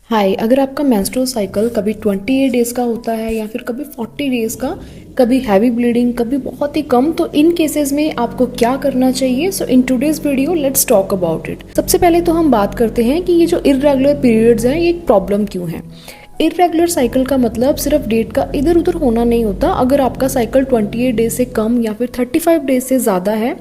हाय, अगर आपका menstrual cycle कभी 28 डेज़ का होता है या फिर कभी 40 डेज़ का, कभी हैवी ब्लीडिंग, कभी बहुत ही कम, तो इन केसेस में आपको क्या करना चाहिए। So in today's video let's talk about it. सबसे पहले तो हम बात करते हैं कि ये जो इर्रेगुलर पीरियड्स हैं ये एक प्रॉब्लम क्यों है। इर्रेगुलर साइकिल का मतलब सिर्फ डेट का इधर उधर होना नहीं होता। अगर आपका साइकिल 28 डेज से कम या फिर 35 डेज से ज़्यादा है,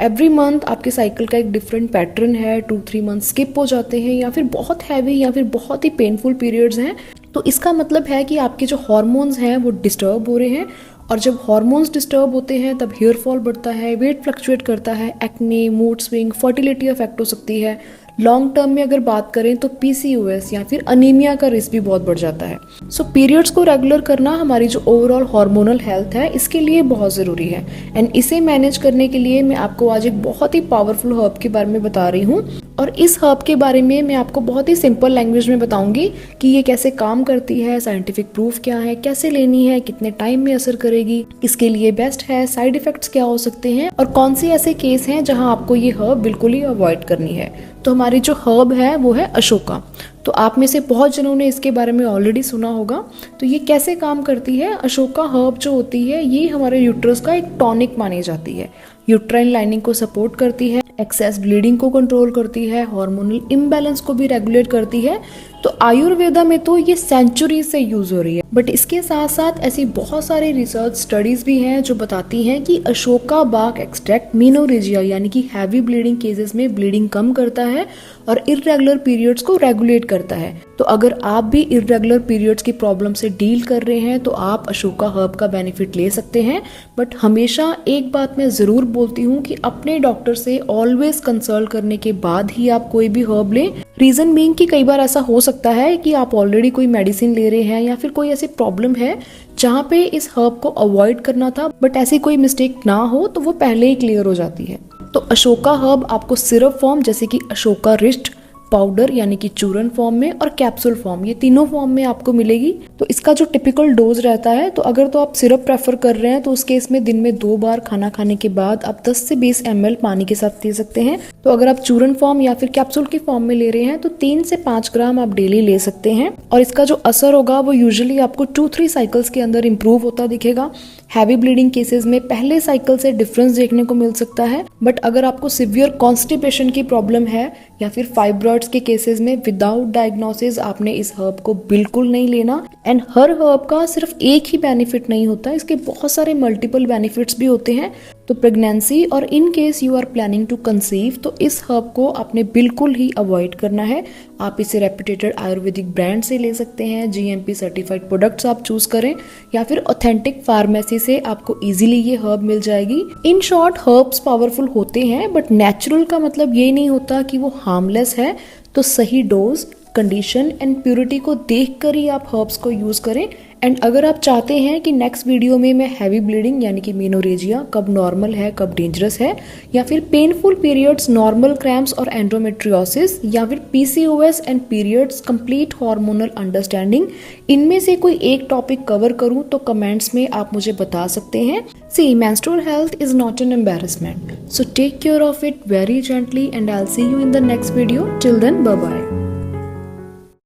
एवरी मंथ आपके साइकिल का एक डिफरेंट पैटर्न है, 2-3 मंथ स्किप हो जाते हैं या फिर बहुत हैवी या फिर बहुत ही पेनफुल पीरियड्स हैं, तो इसका मतलब है कि आपके जो हार्मोन्स हैं वो डिस्टर्ब हो रहे हैं। और जब हार्मोन्स डिस्टर्ब होते हैं तब हेयर फॉल बढ़ता है, वेट फ्लक्चुएट करता है, acne, mood swing, fertility affect हो सकती है। लॉन्ग टर्म में अगर बात करें तो पीसीओएस या फिर अनीमिया का रिस्क भी बहुत बढ़ जाता है। सो पीरियड्स को रेगुलर करना हमारी जो ओवरऑल हार्मोनल हेल्थ है इसके लिए बहुत ज़रूरी है। एंड इसे मैनेज करने के लिए मैं आपको आज एक बहुत ही पावरफुल हर्ब के बारे में बता रही हूँ। और इस हर्ब के बारे में मैं आपको बहुत ही सिंपल लैंग्वेज में बताऊंगी कि ये कैसे काम करती है, साइंटिफिक प्रूफ क्या है, कैसे लेनी है, कितने टाइम में असर करेगी, इसके लिए बेस्ट है, साइड इफेक्ट्स क्या हो सकते हैं और कौन से ऐसे केस हैं जहां आपको ये हर्ब बिल्कुल ही अवॉइड करनी है। तो हमारी जो हर्ब है वो है अशोका। तो आप में से बहुत जनों ने इसके बारे में ऑलरेडी सुना होगा। तो ये कैसे काम करती है, अशोका हर्ब जो होती है ये हमारे यूट्रस का एक टॉनिक मानी जाती है। यूट्राइन लाइनिंग को सपोर्ट करती है, एक्सेस ब्लीडिंग को कंट्रोल करती है, हार्मोनल इम्बैलेंस को भी रेगुलेट करती है। तो आयुर्वेदा में तो ये सेंचुरी से यूज हो रही है। बट इसके साथ साथ ऐसी बहुत सारी रिसर्च स्टडीज भी हैं जो बताती हैं कि अशोका बार्क एक्सट्रैक्ट मेनोरेजिया यानी कि हैवी ब्लीडिंग केसेस में ब्लीडिंग कम करता है और इर्रेगुलर पीरियड्स को रेगुलेट करता है। तो अगर आप भी इर्रेगुलर पीरियड्स की प्रॉब्लम से डील कर रहे हैं तो आप अशोका हर्ब का बेनिफिट ले सकते हैं। बट हमेशा एक बात मैं जरूर बोलती हूँ कि अपने डॉक्टर से ऑलवेज कंसल्ट करने के बाद ही आप कोई भी हर्ब लें। रीजन बीइंग कि कई बार ऐसा हो सकता है कि आप ऑलरेडी कोई मेडिसिन ले रहे हैं या फिर कोई ऐसी प्रॉब्लम है जहाँ पे इस हर्ब को अवॉइड करना था, बट ऐसी कोई मिस्टेक ना हो तो वो पहले ही क्लियर हो जाती है। तो अशोका हर्ब आपको सिरप फॉर्म जैसे कि अशोका रिस्ट, पाउडर यानी कि चूरन फॉर्म में और कैप्सूल फॉर्म, ये तीनों फॉर्म में आपको मिलेगी। तो इसका जो टिपिकल डोज रहता है, तो अगर तो आप सिरप प्रेफर कर रहे हैं तो उस केस में दिन में 2 बार खाना खाने के बाद आप 10 से 20 ml पानी के साथ दे सकते हैं। तो अगर आप चूरन फॉर्म या फिर कैप्सूल की फॉर्म में ले रहे हैं तो 3 से 5 ग्राम आप डेली ले सकते हैं। और इसका जो असर होगा वो यूजुअली आपको 2-3 साइकिल्स के अंदर इंप्रूव होता दिखेगा। हैवी ब्लीडिंग केसेस में पहले साइकिल से डिफरेंस देखने को मिल सकता है। बट अगर आपको सिवियर कॉन्स्टिपेशन की प्रॉब्लम है या फिर फाइब्रॉइड्स के केसेस में विदाउट डायग्नोसिस आपने इस हर्ब को बिल्कुल नहीं लेना। एंड हर हर्ब का सिर्फ एक ही बेनिफिट नहीं होता, इसके बहुत सारे मल्टीपल बेनिफिट्स भी होते हैं। तो प्रेगनेंसी और in case you are planning to conceive तो इस हर्ब को आपने बिल्कुल ही अवॉइड करना है। आप इसे रेप्यूटेड आयुर्वेदिक ब्रांड से ले सकते हैं, जीएमपी सर्टिफाइड प्रोडक्ट्स आप चूज करें या फिर ऑथेंटिक फार्मेसी से आपको इजीली ये हर्ब मिल जाएगी। इन शॉर्ट हर्ब्स पावरफुल होते हैं बट नेचुरल का मतलब ये नहीं होता कि वो हार्मलेस है। तो सही डोज, कंडीशन एंड प्योरिटी को देखकर ही आप हर्ब्स को यूज करें। एंड अगर आप चाहते हैं कि नेक्स्ट वीडियो में मैं हैवी ब्लीडिंग यानी कि मेनोरेजिया कब नॉर्मल है, कब डेंजरस है, या फिर पेनफुल पीरियड्स, नॉर्मल क्रैम्प्स और एंडोमेट्रियोसिस, या फिर PCOS and periods, complete hormonal understanding, इनमें से कोई एक टॉपिक कवर करूं तो कमेंट्स में आप मुझे बता सकते हैं। See, menstrual health is not an embarrassment. So take care of it very gently and I'll see you in the next video. Till then, bye bye.